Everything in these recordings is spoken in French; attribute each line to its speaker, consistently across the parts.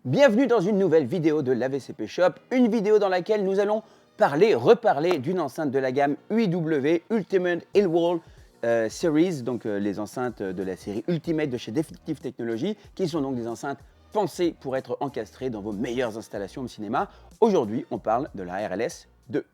Speaker 1: Bienvenue dans une nouvelle vidéo de l'AVCP Shop, une vidéo dans laquelle nous allons reparler d'une enceinte de la gamme UIW Ultimate Hillwall Series, donc les enceintes de la série Ultimate de chez Defective Technology, qui sont donc des enceintes pensées pour être encastrées dans vos meilleures installations de cinéma. Aujourd'hui, on parle de la RLS 2.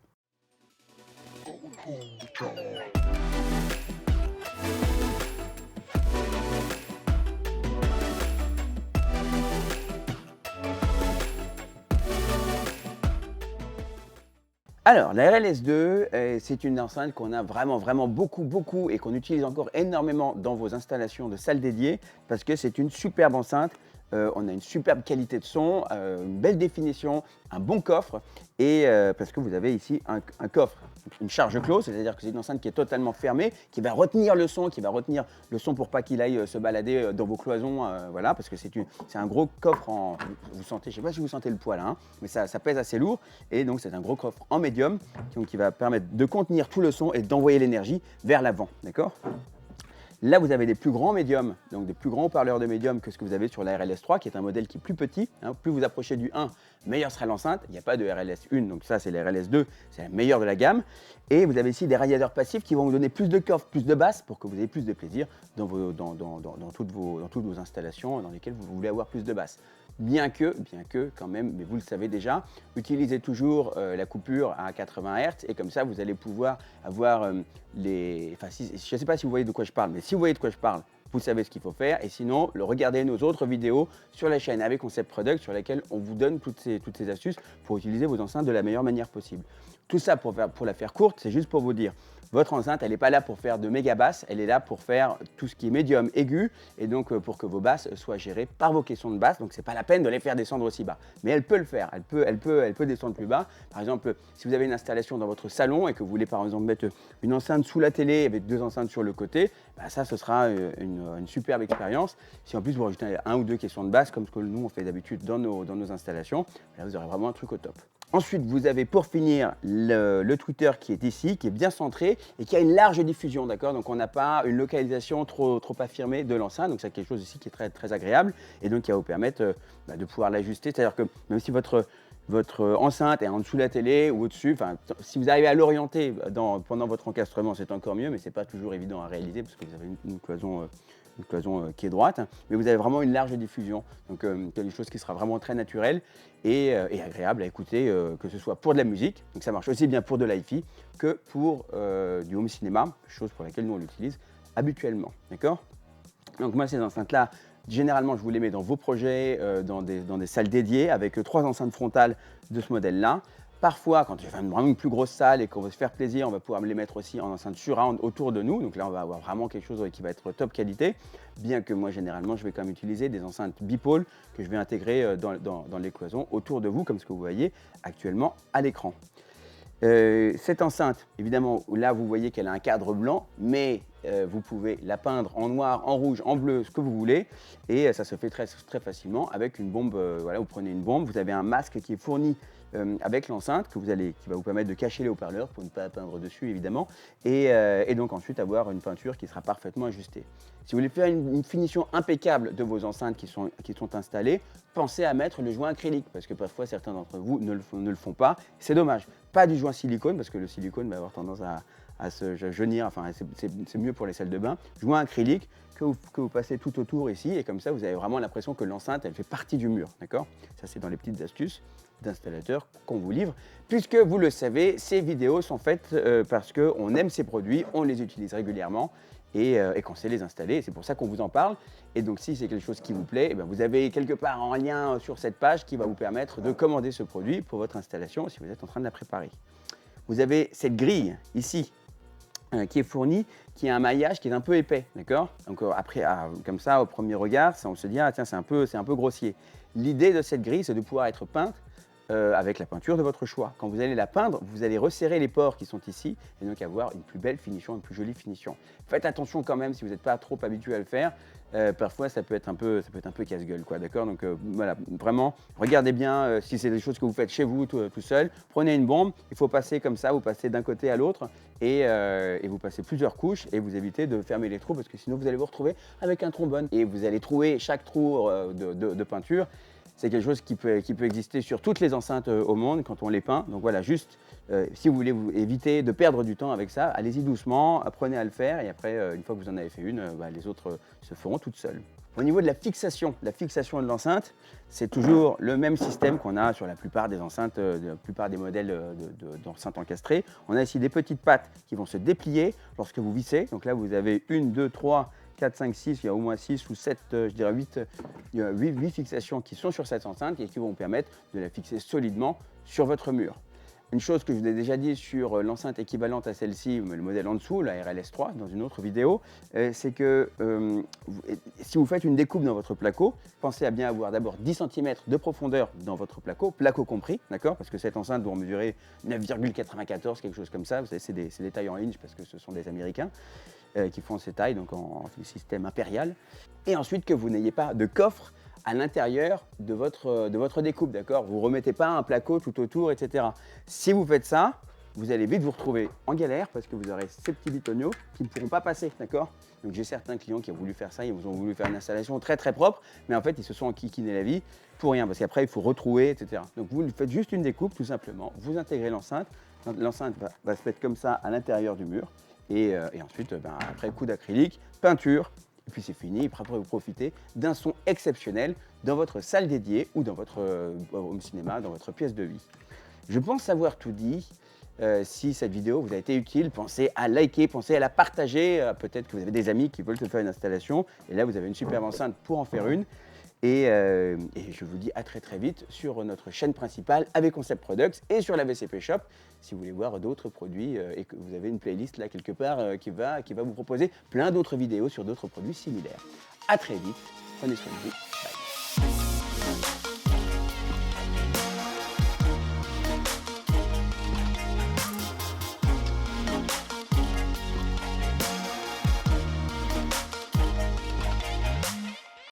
Speaker 1: Alors, la RLS2, c'est une enceinte qu'on a vraiment beaucoup et qu'on utilise encore énormément dans vos installations de salles dédiées parce que c'est une superbe enceinte. On a une superbe qualité de son, une belle définition, un bon coffre et parce que vous avez ici un coffre, une charge close, c'est-à-dire que c'est une enceinte qui est totalement fermée, qui va retenir le son, pour pas qu'il aille se balader dans vos cloisons, voilà, parce que c'est un gros coffre en, vous sentez, je sais pas si vous sentez le poids là, hein, mais ça pèse assez lourd et donc c'est un gros coffre en médium qui va permettre de contenir tout le son et d'envoyer l'énergie vers l'avant, d'accord ? Là, vous avez des plus grands médiums, donc des plus grands haut-parleurs de médium que ce que vous avez sur la RLS3, qui est un modèle qui est plus petit. Hein. Plus vous approchez du 1, meilleure sera l'enceinte. Il n'y a pas de RLS1, donc ça, c'est la RLS2, c'est la meilleure de la gamme. Et vous avez ici des radiateurs passifs qui vont vous donner plus de coffre, plus de basse, pour que vous ayez plus de plaisir dans toutes vos installations dans lesquelles vous voulez avoir plus de basse. Bien que, quand même, mais vous le savez déjà, utilisez toujours la coupure à 80 Hz et comme ça, vous allez pouvoir avoir je ne sais pas si vous voyez de quoi je parle, mais si vous voyez de quoi je parle, vous savez ce qu'il faut faire. Et sinon, regardez nos autres vidéos sur la chaîne avec Concept Product sur lesquelles on vous donne toutes ces astuces pour utiliser vos enceintes de la meilleure manière possible. Tout ça, pour la faire courte, c'est juste pour vous dire, votre enceinte, elle n'est pas là pour faire de méga basses, elle est là pour faire tout ce qui est médium, aigu, et donc pour que vos basses soient gérées par vos caissons de basse. Donc, ce n'est pas la peine de les faire descendre aussi bas. Mais elle peut le faire, elle peut descendre plus bas. Par exemple, si vous avez une installation dans votre salon et que vous voulez par exemple mettre une enceinte sous la télé avec deux enceintes sur le côté, bah ça, ce sera une superbe expérience. Si en plus vous rajoutez un ou deux caissons de basse, comme ce que nous on fait d'habitude dans nos installations, là vous aurez vraiment un truc au top. Ensuite, vous avez pour finir le tweeter qui est ici, qui est bien centré et qui a une large diffusion, d'accord ? Donc on n'a pas une localisation trop affirmée de l'enceinte, donc c'est quelque chose ici qui est très agréable et donc qui va vous permettre de pouvoir l'ajuster. C'est-à-dire que même si votre enceinte est en dessous de la télé ou au-dessus, si vous arrivez à l'orienter pendant votre encastrement, c'est encore mieux, mais ce n'est pas toujours évident à réaliser parce que vous avez une cloison qui est droite, mais vous avez vraiment une large diffusion, donc quelque chose qui sera vraiment très naturel et agréable à écouter, que ce soit pour de la musique, donc ça marche aussi bien pour de l'hi-fi que pour du home cinéma, chose pour laquelle nous on l'utilise habituellement, d'accord ? Donc moi ces enceintes-là, généralement je vous les mets dans vos projets, dans des salles dédiées avec 3 enceintes frontales de ce modèle-là. Parfois, quand j'ai vraiment une plus grosse salle et qu'on veut se faire plaisir, on va pouvoir me les mettre aussi en enceinte surround autour de nous. Donc là, on va avoir vraiment quelque chose qui va être top qualité. Bien que moi, généralement, je vais quand même utiliser des enceintes bipôles que je vais intégrer dans les cloisons autour de vous, comme ce que vous voyez actuellement à l'écran. Cette enceinte, évidemment, là, vous voyez qu'elle a un cadre blanc, mais vous pouvez la peindre en noir, en rouge, en bleu, ce que vous voulez. Et ça se fait très facilement avec une bombe. Voilà, vous prenez une bombe, vous avez un masque qui est fourni avec l'enceinte qui va vous permettre de cacher les haut-parleurs pour ne pas peindre dessus évidemment et donc ensuite avoir une peinture qui sera parfaitement ajustée. Si vous voulez faire une finition impeccable de vos enceintes qui sont installées, pensez à mettre le joint acrylique parce que parfois certains d'entre vous ne le font pas. C'est dommage. Pas du joint silicone parce que le silicone va avoir tendance à se jaunir, enfin c'est mieux pour les salles de bain. Joint acrylique que vous passez tout autour ici et comme ça vous avez vraiment l'impression que l'enceinte elle fait partie du mur, d'accord ? Ça c'est dans les petites astuces d'installateurs qu'on vous livre. Puisque vous le savez, ces vidéos sont faites parce qu'on aime ces produits, on les utilise régulièrement et qu'on sait les installer. C'est pour ça qu'on vous en parle. Et donc si c'est quelque chose qui vous plaît, eh bien, vous avez quelque part un lien sur cette page qui va vous permettre de commander ce produit pour votre installation si vous êtes en train de la préparer. Vous avez cette grille ici qui est fournie, qui a un maillage qui est un peu épais, d'accord ? Donc après, comme ça, au premier regard, on se dit, ah tiens, c'est un peu grossier. L'idée de cette grille, c'est de pouvoir être peinte avec la peinture de votre choix. Quand vous allez la peindre, vous allez resserrer les pores qui sont ici et donc avoir une plus belle finition, une plus jolie finition. Faites attention quand même si vous n'êtes pas trop habitué à le faire. Parfois, ça peut être un peu casse-gueule, quoi, d'accord ? Donc voilà, vraiment, regardez bien si c'est des choses que vous faites chez vous tout seul. Prenez une bombe, il faut passer comme ça, vous passez d'un côté à l'autre et vous passez plusieurs couches et vous évitez de fermer les trous parce que sinon vous allez vous retrouver avec un trombone et vous allez trouver chaque trou de peinture. c'est quelque chose qui peut exister sur toutes les enceintes au monde quand on les peint. Donc voilà, juste si vous voulez vous éviter de perdre du temps avec ça, allez-y doucement, apprenez à le faire et après, une fois que vous en avez fait une, les autres se feront toutes seules. Au niveau de la fixation de l'enceinte, c'est toujours le même système qu'on a sur la plupart des enceintes, la plupart des modèles d'enceintes encastrées. On a ici des petites pattes qui vont se déplier lorsque vous vissez. Donc là, vous avez 1, 2, 3, 4, 5, 6, il y a au moins 6 ou 7, je dirais 8, il y a 8 fixations qui sont sur cette enceinte et qui vont permettre de la fixer solidement sur votre mur. Une chose que je vous ai déjà dit sur l'enceinte équivalente à celle-ci, le modèle en dessous, la RLS3, dans une autre vidéo, c'est que si vous faites une découpe dans votre placo, pensez à bien avoir d'abord 10 cm de profondeur dans votre placo compris, d'accord? Parce que cette enceinte doit mesurer 9,94, quelque chose comme ça. Vous savez, c'est des tailles en inch parce que ce sont des Américains qui font ces tailles, donc en système impérial. Et ensuite, que vous n'ayez pas de coffre à l'intérieur de votre découpe, d'accord? Vous ne remettez pas un placo tout autour, etc. Si vous faites ça, vous allez vite vous retrouver en galère parce que vous aurez ces petits bitoniaux qui ne pourront pas passer, d'accord? Donc j'ai certains clients qui ont voulu faire ça, ils ont voulu faire une installation très très propre, mais en fait ils se sont enquiquinés la vie pour rien parce qu'après il faut retrouver, etc. Donc vous faites juste une découpe tout simplement, vous intégrez l'enceinte, l'enceinte va se mettre comme ça à l'intérieur du mur et ensuite après coup d'acrylique, peinture. Et puis c'est fini, et après vous profitez d'un son exceptionnel dans votre salle dédiée ou dans votre home cinéma, dans votre pièce de vie. Je pense avoir tout dit. Si cette vidéo vous a été utile, pensez à liker, pensez à la partager. Peut-être que vous avez des amis qui veulent se faire une installation. Et là, vous avez une superbe enceinte pour en faire une. Et je vous dis à très très vite sur notre chaîne principale avec Concept Products et sur la VCP Shop si vous voulez voir d'autres produits et que vous avez une playlist là quelque part qui va vous proposer plein d'autres vidéos sur d'autres produits similaires. À très vite, prenez soin de vous.